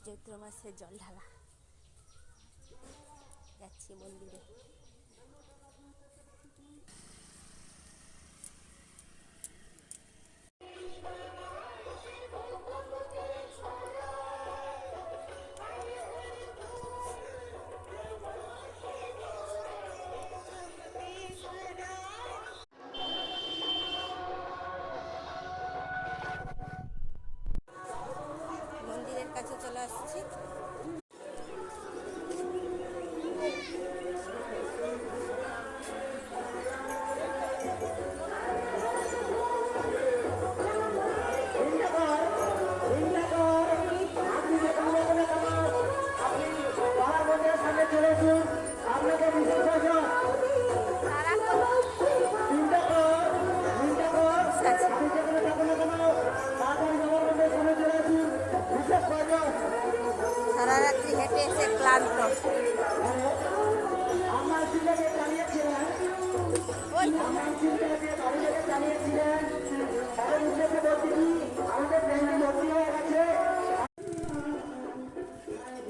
চৈত্র মাসে জল ঢালা যাচ্ছি মন্দিরে। মন্দিরের কাছে চলে আসছি। সারা রাত্রি হেঁটে এসে ক্লান্ত।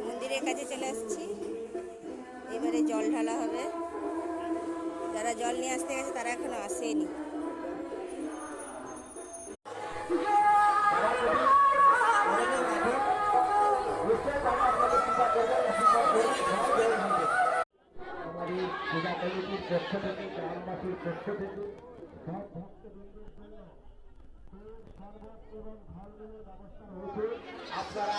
মন্দিরের কাছে চলে আসছি, এবারে জল ঢালা হবে। যারা জল নিয়ে আসতে গেছে তারা এখনো আসেনি। পূজা কমিটির পক্ষ থেকে গ্রামবাসীর পক্ষ থেকে সব ভক্তবৃন্দের জন্য সর্বত এবং খাওয়ানোর ব্যবস্থা রয়েছে। আপনারা